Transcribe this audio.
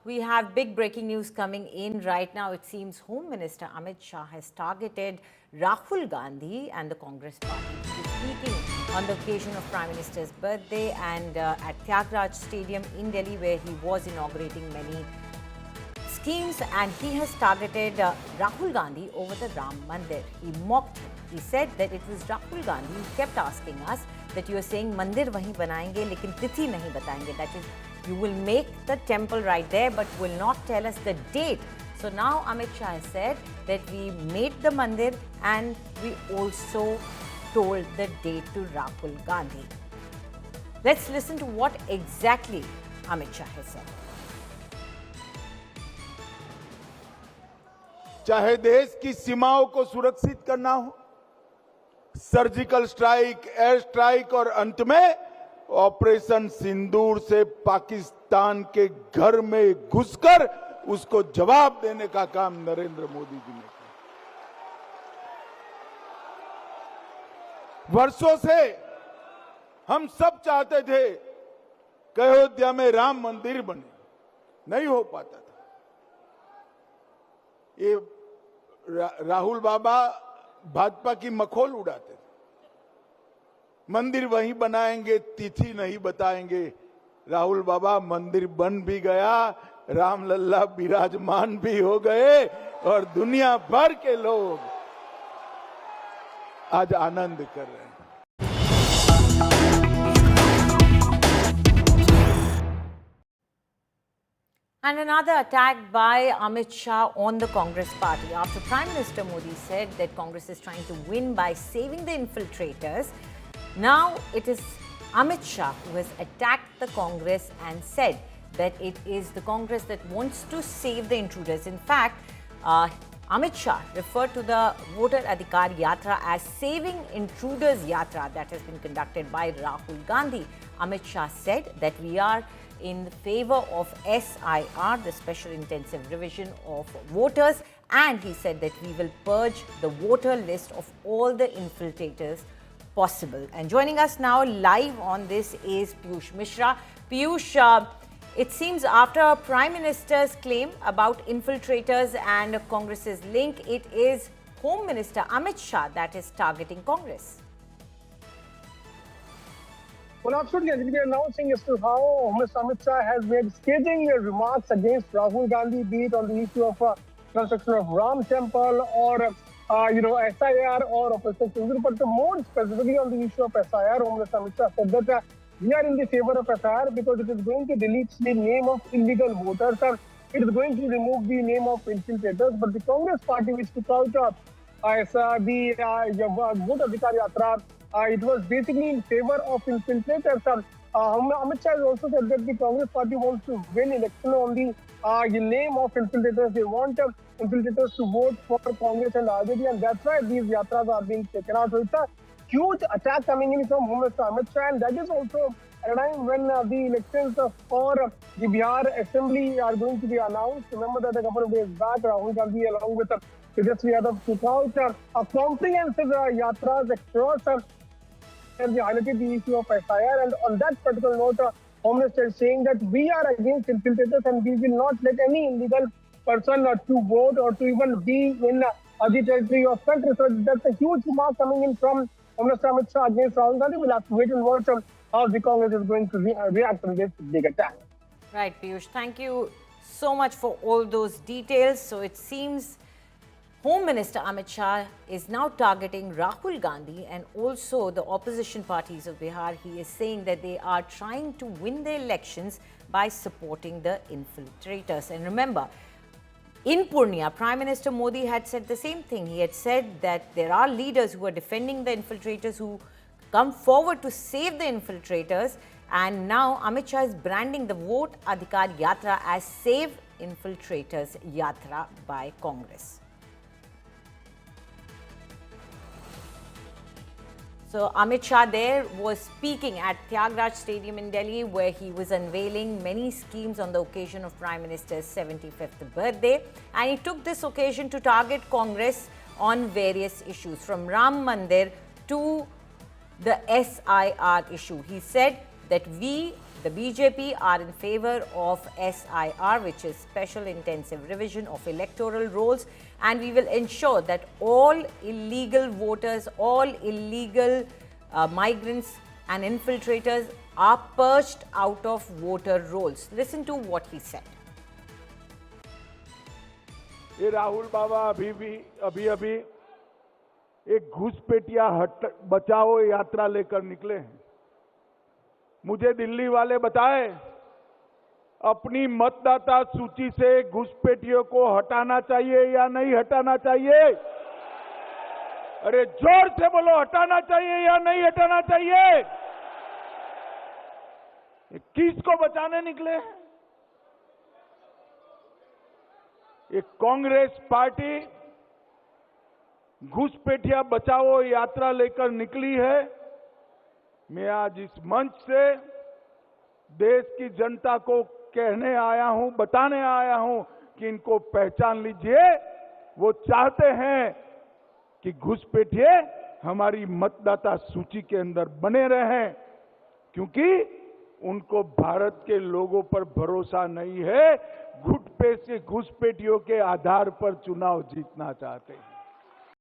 We have big breaking news coming in right now. It seems Home Minister Amit Shah has targeted Rahul Gandhi and the Congress party. He was speaking on the occasion of Prime Minister's birthday and at Tyagraj Stadium in Delhi, where he was inaugurating many schemes, and he has targeted Rahul Gandhi over the Ram Mandir. He mocked him. He said that it was Rahul Gandhi who kept asking us that you are saying Mandir wahi banayenge lekin tithi nahi batayenge. That is, you will make the temple right there but will not tell us the date. So now Amit Shah has said that we made the Mandir and we also told the date to Rahul Gandhi. Let's listen to what exactly Amit Shah has said. चाहे देश की सीमाओं को सुरक्षित करना हो, surgical strike, air strike और अंत में ऑपरेशन सिंदूर से पाकिस्तान के घर में घुसकर उसको जवाब देने का काम नरेंद्र मोदी जी ने किया। वर्षों से हम सब चाहते थे कि अयोध्या में राम मंदिर बने, नहीं हो पाता था। ये राहुल बाबा भाजपा की मखौल उड़ाते थे, मंदिर वहीं बनाएंगे, तिथि नहीं बताएंगे। राहुल बाबा मंदिर बन भी गया, रामलल्ला विराजमान भी हो गए और दुनिया भर के लोग आज आनंद कर रहे हैं। And another attack by Amit Shah on the Congress party after Prime Minister Modi said that Congress is trying to win by saving the infiltrators. Now it is Amit Shah who has attacked the Congress and said that it is the Congress that wants to save the intruders. In fact, Amit Shah referred to the Voter Adhikar Yatra as Saving Intruders Yatra that has been conducted by Rahul Gandhi. Amit Shah said that we are in favor of SIR, the Special Intensive Revision of Voters, and he said that we will purge the voter list of all the infiltrators possible. And joining us now live on this is Piyush Mishra. Piyush, it seems after Prime Minister's claim about infiltrators and Congress's link, it is Home Minister Amit Shah that is targeting Congress. Well, absolutely. As we are announcing as to how Mr. Amit Shah has made scathing remarks against Rahul Gandhi, be it on the issue of construction of Ram Temple or, SIR or Operation Sindoor, but more specifically on the issue of SIR, Mr. Amit Shah said that we are in the favor of SIR because it is going to delete the name of illegal voters and it is going to remove the name of infiltrators. But the Congress party, which took out the Voter Adhikar Yatra, it was basically in favor of infiltrators. Amit Shah has also said that the Congress party wants to win election on the name of infiltrators. They want infiltrators to vote for Congress and RJD, and that's why these yatras are being taken out. So it's a huge attack coming in from Home Minister Amit Shah, and that is also at a time when the elections for the Bihar Assembly are going to be announced. Remember that a couple of days back, Rahul Gandhi along with Tejas Yadav took out a comprehensive yatras across and they highlighted the issue of SIR, and on that particular note, Home Minister is saying that we are against infiltrators and we will not let any illegal person to vote or to even be in the territory of country. So that's a huge remark coming in from Home Minister Amit Shah against Rahul Gandhi. We'll have to wait and watch how the Congress is going to react on this big attack. Right, Piyush. Thank you so much for all those details. So it seems Home Minister Amit Shah is now targeting Rahul Gandhi and also the opposition parties of Bihar. He is saying that they are trying to win the elections by supporting the infiltrators. And remember, in Purnia, Prime Minister Modi had said the same thing. He had said that there are leaders who are defending the infiltrators, who come forward to save the infiltrators. And now Amit Shah is branding the Vote Adhikar Yatra as Save Infiltrators Yatra by Congress. So Amit Shah there was speaking at Tyagraj Stadium in Delhi, where he was unveiling many schemes on the occasion of Prime Minister's 75th birthday. And he took this occasion to target Congress on various issues, from Ram Mandir to the SIR issue. He said that we The BJP are in favor of SIR, which is Special Intensive Revision of Electoral Rolls, and we will ensure that all illegal voters, all illegal migrants and infiltrators are purged out of voter rolls. Listen to what he said. ये राहुल बाबा अभी एक घुसपैठिया बचाओ यात्रा लेकर निकले हैं। मुझे दिल्ली वाले बताए अपनी मतदाता सूची से घुसपैठियों को हटाना चाहिए या नहीं हटाना चाहिए? अरे जोर से बोलो, हटाना चाहिए या नहीं हटाना चाहिए? ये किसको बचाने निकले हैं? ये कांग्रेस पार्टी घुसपैठिया बचाओ यात्रा लेकर निकली है। मैं आज इस मंच से देश की जनता को कहने आया हूं, बताने आया हूं कि इनको पहचान लीजिए। वो चाहते हैं कि घुसपैठिए हमारी मतदाता सूची के अंदर बने रहें, क्योंकि उनको भारत के लोगों पर भरोसा नहीं है। घुसपैठियों के आधार पर चुनाव जीतना चाहते हैं।